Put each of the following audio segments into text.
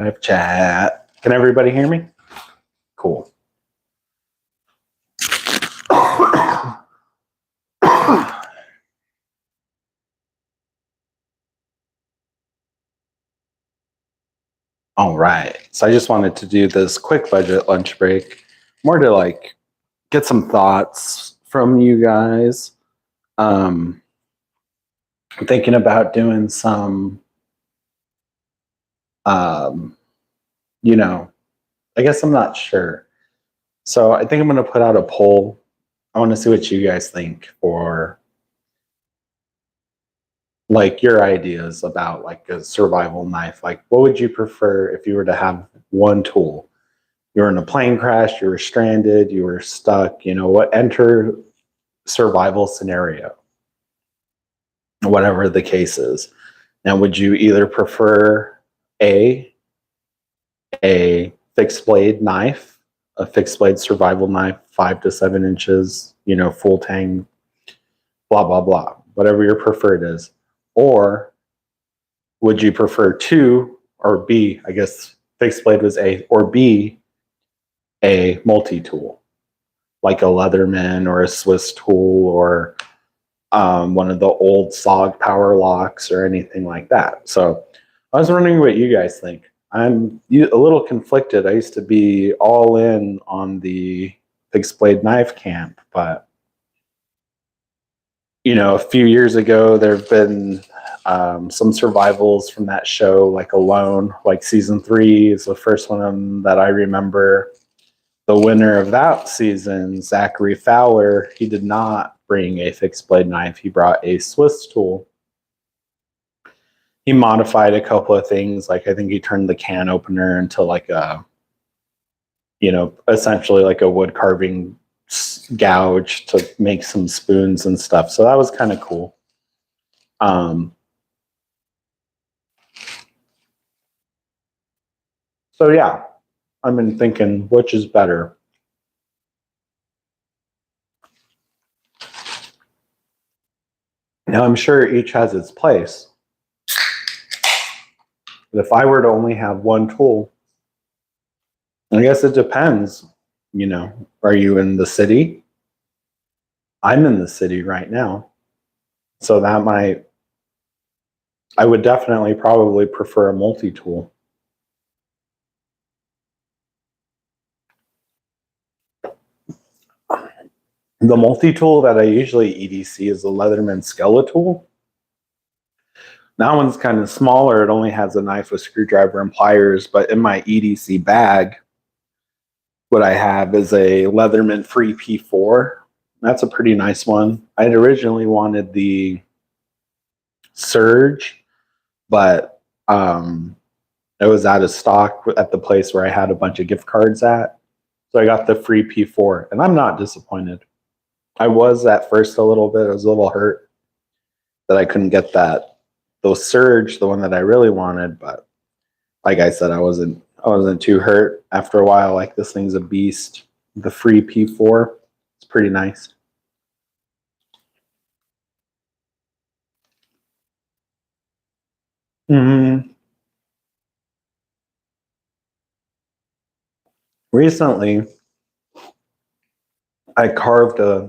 Live chat. Can everybody hear me? Cool. All right. So I just wanted to do this quick budget lunch break, more to like get some thoughts from you guys. I'm thinking about doing some, I guess I'm not sure. So I think I'm going to put out a poll. I want to see what you guys think for like your ideas about like a survival knife. Like, what would you prefer if you were to have one tool? You were in a plane crash, you were stranded, you were stuck, what enter survival scenario, whatever the case is. Now, would you either prefer a fixed blade knife, a fixed blade survival knife, 5 to 7 inches, full tang, blah, blah, blah, whatever your preferred is? Or would you prefer two, or B, I guess fixed blade was A, or B, a multi-tool, like a Leatherman or a Swiss tool or one of the old SOG power locks or anything like that? So I was wondering what you guys think. I'm a little conflicted. I used to be all in on the fixed blade knife camp, but a few years ago, there have been some survivals from that show, like Alone, like season 3 is the first one that I remember. The winner of that season, Zachary Fowler, he did not bring a fixed blade knife. He brought a Swiss tool. He modified a couple of things. Like I think he turned the can opener into like a, essentially like a wood carving gouge to make some spoons and stuff. So that was kind of cool. So yeah, I've been thinking which is better. Now I'm sure each has its place. But if I were to only have one tool, I guess it depends. Are you in the city? I'm in the city right now. So I would definitely probably prefer a multi-tool. The multi-tool that I usually EDC is the Leatherman Skeletal. That one's kind of smaller. It only has a knife, a screwdriver, and pliers. But in my EDC bag, what I have is a Leatherman Free P4. That's a pretty nice one. I had originally wanted the Surge, but it was out of stock at the place where I had a bunch of gift cards at. So I got the Free P4, and I'm not disappointed. I was at first a little bit. I was a little hurt that I couldn't get the Surge, the one that I really wanted. But like I said, I wasn't too hurt after a while. Like, this thing's a beast. The Free P4, it's pretty nice. Recently, I carved a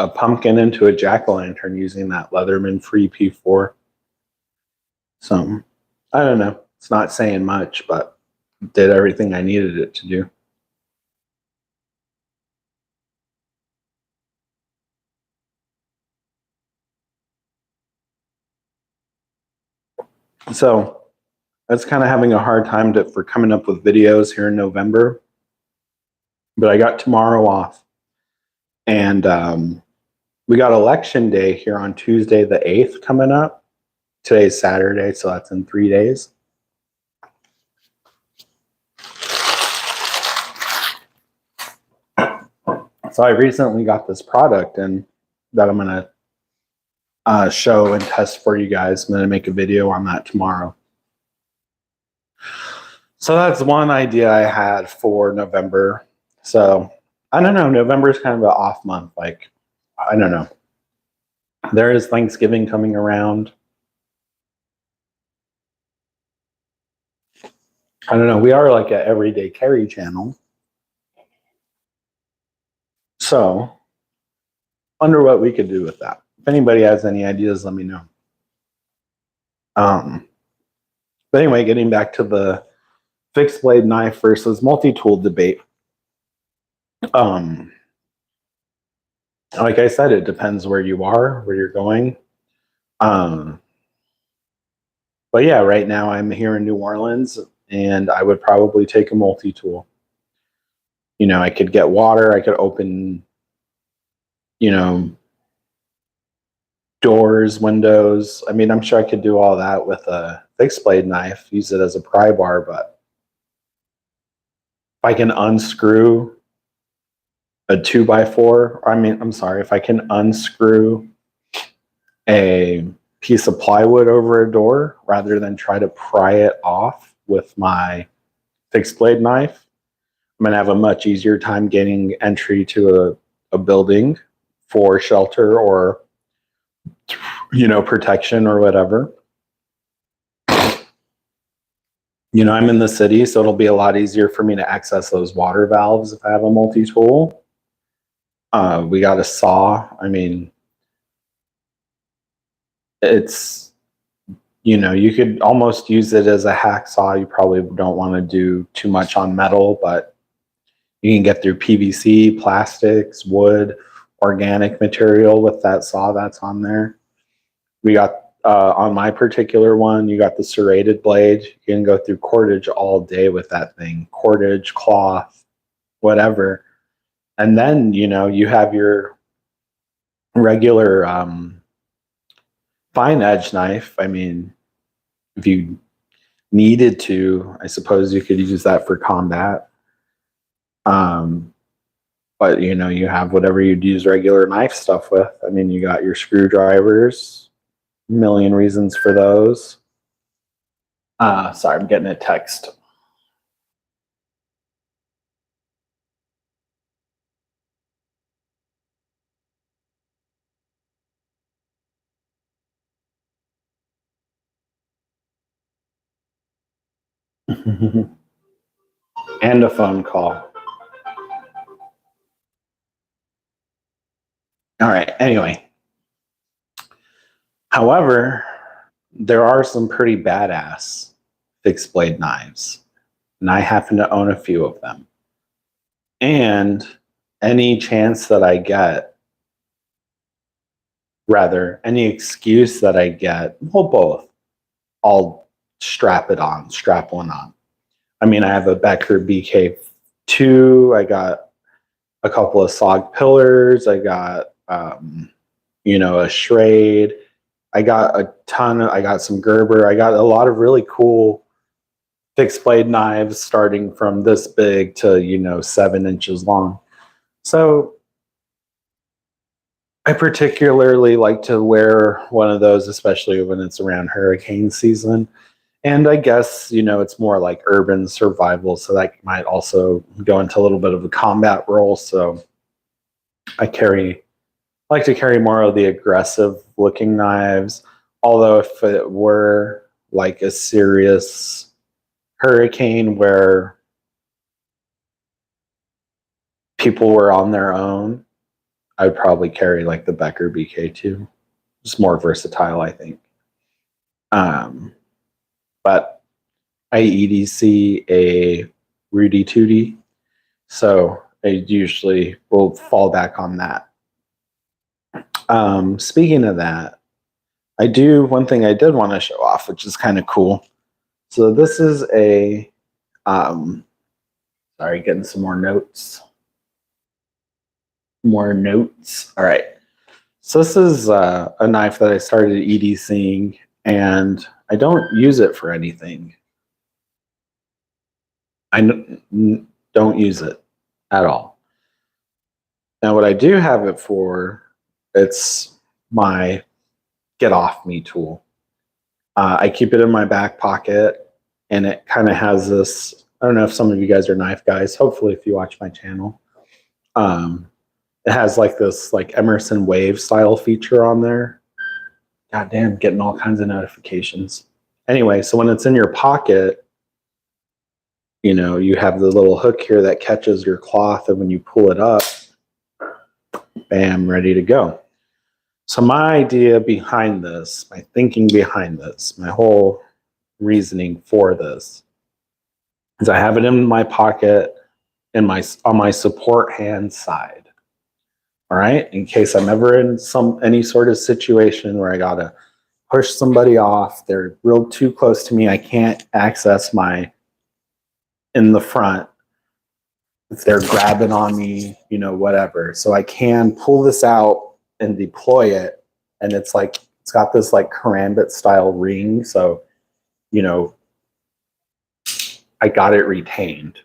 pumpkin into a jack-o'-lantern using that Leatherman Free P4. So, I don't know. It's not saying much, but it did everything I needed it to do. So, I was kind of having a hard time for coming up with videos here in November. But I got tomorrow off. And we got election day here on Tuesday the 8th coming up. Today's Saturday, so that's in 3 days. So I recently got this product and that I'm going to show and test for you guys. I'm going to make a video on that tomorrow. So that's one idea I had for November. So I don't know. November is kind of an off month. Like, I don't know. There is Thanksgiving coming around. I don't know. We are like an everyday carry channel. So, wonder what we could do with that. If anybody has any ideas, let me know. But anyway, getting back to the fixed blade knife versus multi-tool debate. Like I said, it depends where you are, where you're going. But yeah, right now I'm here in New Orleans, and I would probably take a multi-tool. You know, I could get water, I could open, you know, doors, windows. I mean, I'm sure I could do all that with a fixed blade knife, use it as a pry bar, but if I can unscrew a 2x4, I mean, I'm sorry, if I can unscrew a piece of plywood over a door rather than try to pry it off with my fixed blade knife, I'm going to have a much easier time getting entry to a building for shelter or, you know, protection or whatever. You know, I'm in the city, so it'll be a lot easier for me to access those water valves if I have a multi-tool. We got a saw. I mean, it's, you know, you could almost use it as a hacksaw. You probably don't want to do too much on metal, but you can get through PVC, plastics, wood, organic material with that saw that's on there. We got, on my particular one, you got the serrated blade. You can go through cordage all day with that thing. Cordage, cloth, whatever. And then, you know, you have your regular fine edge knife. I mean, if you needed to, I suppose you could use that for combat. But you know, you have whatever you'd use regular knife stuff with. I mean, you got your screwdrivers, a million reasons for those. Sorry, I'm getting a text. And a phone call. All right. Anyway, however, there are some pretty badass fixed blade knives, and I happen to own a few of them. And any chance that I get, rather, any excuse that I get, well, both, I'll strap one on. I mean, I have a Becker BK2, I got a couple of SOG pillars, I got, you know, a Schrade, I got some Gerber, I got a lot of really cool fixed blade knives starting from this big to, you know, 7 inches long. So I particularly like to wear one of those, especially when it's around hurricane season. And I guess, you know, it's more like urban survival, so that might also go into a little bit of a combat role. So I like to carry more of the aggressive looking knives. Although if it were like a serious hurricane where people were on their own, I would probably carry like the Becker BK2. It's more versatile, I think. But I EDC a Rudy Tooty, so I usually will fall back on that. Speaking of that, one thing I did want to show off, which is kind of cool. So this is a, sorry, getting some more notes. All right. So this is a knife that I started EDCing, and I don't use it for anything. I don't use it at all. Now, what I do have it for, it's my get off me tool. I keep it in my back pocket, and it kind of has this, I don't know if some of you guys are knife guys, hopefully if you watch my channel. It has like this like Emerson wave style feature on there. God damn, getting all kinds of notifications. Anyway, so when it's in your pocket, you have the little hook here that catches your cloth, and when you pull it up, bam, ready to go. So my idea behind this, my thinking behind this, my whole reasoning for this is I have it in my pocket on my support hand side. All right, in case I'm ever in any sort of situation where I gotta push somebody off, they're real too close to me, I can't access my in the front. If they're grabbing on me, whatever. So I can pull this out and deploy it, and it's got this like karambit style ring, so I got it retained.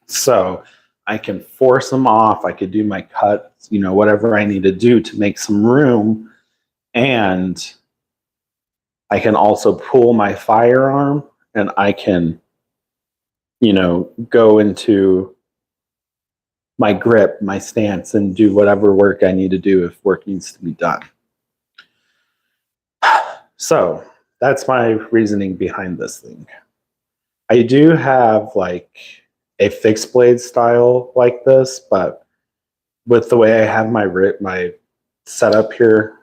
So I can force them off. I could do my cuts, whatever I need to do to make some room. And I can also pull my firearm, and I can, go into my grip, my stance, and do whatever work I need to do if work needs to be done. So that's my reasoning behind this thing. I do have like a fixed blade style like this, but with the way I have my setup here,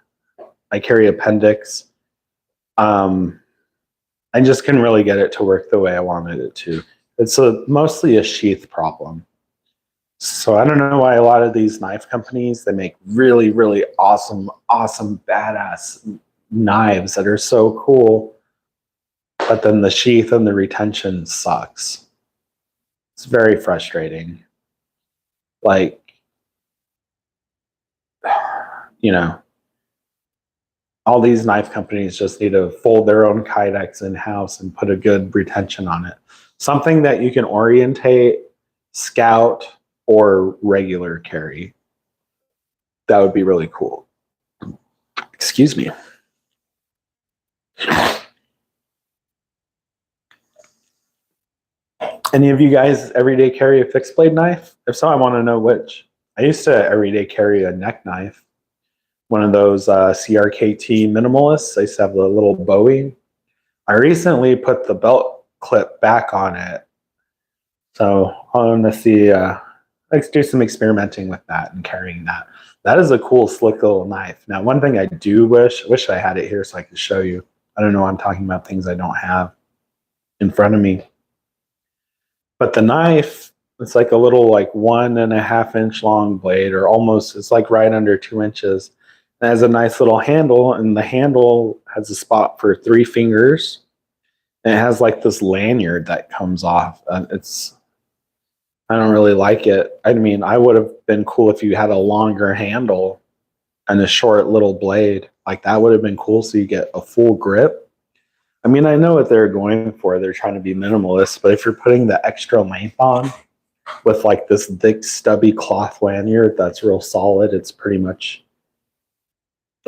I carry appendix. I just couldn't really get it to work the way I wanted it to. It's mostly a sheath problem. So I don't know why a lot of these knife companies, they make really, really awesome, badass knives that are so cool, but then the sheath and the retention sucks. It's very frustrating. Like, all these knife companies just need to fold their own kydex in-house and put a good retention on it. Something that you can orientate, scout, or regular carry. That would be really cool. Excuse me. Any of you guys everyday carry a fixed blade knife? If so, I want to know which. I used to everyday carry a neck knife. One of those CRKT minimalists. I used to have the little Bowie. I recently put the belt clip back on it. So I want to see, let's do some experimenting with that and carrying that. That is a cool, slick little knife. Now, one thing I do wish I had it here so I could show you. I don't know, I'm talking about things I don't have in front of me. But the knife, it's like a little 1.5 inch long blade, or almost, it's like right under 2 inches. It has a nice little handle, and the handle has a spot for 3 fingers. And it has like this lanyard that comes off. I don't really like it. I mean, I would have been cool if you had a longer handle and a short little blade. Like, that would have been cool, so you get a full grip. I mean, I know what they're going for. They're trying to be minimalist, but if you're putting the extra length on with like this thick, stubby cloth lanyard that's real solid, it's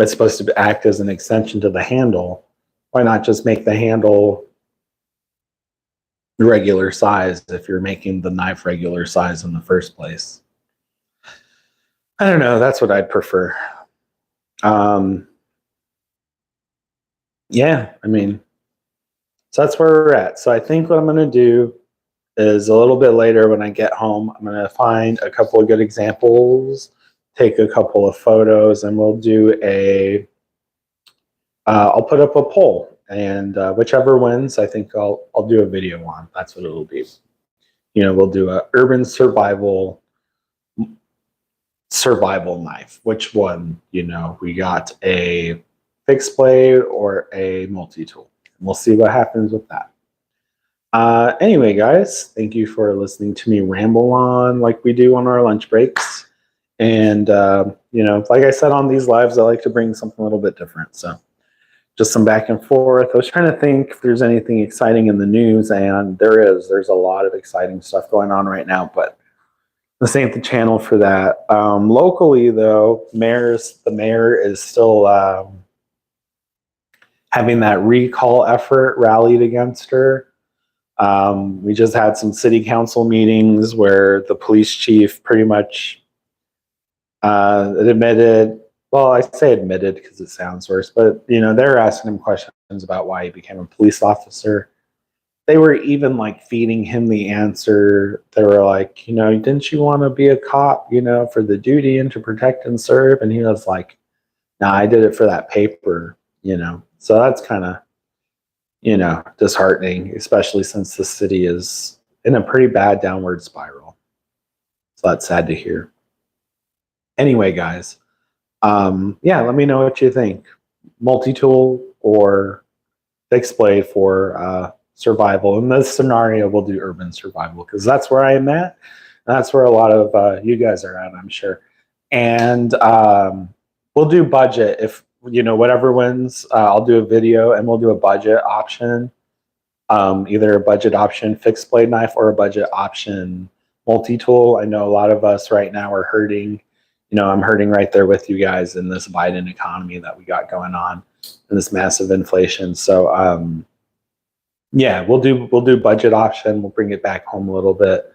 supposed to act as an extension to the handle. Why not just make the handle regular size if you're making the knife regular size in the first place? I don't know. That's what I'd prefer. Yeah, I mean, so that's where we're at. So I think what I'm going to do is a little bit later when I get home, I'm going to find a couple of good examples, take a couple of photos, and we'll do I'll put up a poll, and whichever wins, I think I'll do a video on. That's what it'll be. We'll do a urban survival knife. Which one? We got a fixed blade or a multi-tool. We'll see what happens with that. Anyway, guys, thank you for listening to me ramble on like we do on our lunch breaks. And, like I said on these lives, I like to bring something a little bit different. So just some back and forth. I was trying to think if there's anything exciting in the news, and there's a lot of exciting stuff going on right now, but this ain't the channel for that. Locally, though, the mayor is still having that recall effort rallied against her. We just had some city council meetings where the police chief pretty much admitted, well, I say admitted because it sounds worse, but they're asking him questions about why he became a police officer. they were even like feeding him the answer. They were like, you know, didn't you want to be a cop, you know, for the duty and to protect and serve? And he was like, no, I did it for that paper, you know. So that's kind of, you know, disheartening, especially since the city is in a pretty bad downward spiral. So that's sad to hear. Anyway, guys, yeah, let me know what you think. Multi-tool or fixed blade for survival. In this scenario, we'll do urban survival because that's where I am at. That's where a lot of you guys are at, I'm sure. And we'll do budget. If, you know, whatever wins, I'll do a video and we'll do a budget option. Either a budget option fixed blade knife or a budget option multi-tool. I know a lot of us right now are hurting. You know, I'm hurting right there with you guys in this Biden economy that we got going on and this massive inflation. So yeah, we'll do budget option. We'll bring it back home a little bit.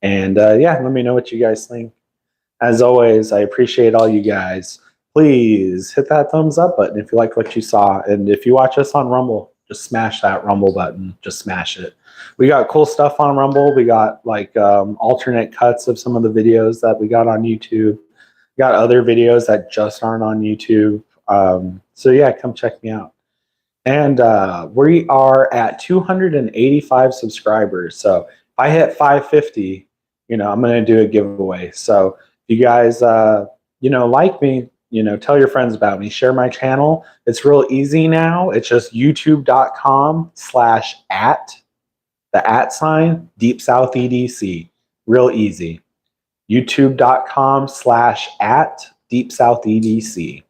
And yeah, let me know what you guys think. As always, I appreciate all you guys. Please hit that thumbs up button if you like what you saw. And if you watch us on Rumble, just smash that Rumble button. Just smash it. We got cool stuff on Rumble. We got like alternate cuts of some of the videos that we got on YouTube. We got other videos that just aren't on YouTube. So yeah, come check me out. And we are at 285 subscribers. So if I hit 550, you know, I'm going to do a giveaway. So if you guys, you know, like me, you know, tell your friends about me, share my channel. It's real easy now. It's just youtube.com/@ the @ Deep South EDC. Real easy. youtube.com/@ Deep South EDC.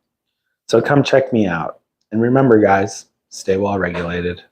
So come check me out. And remember, guys, stay well regulated.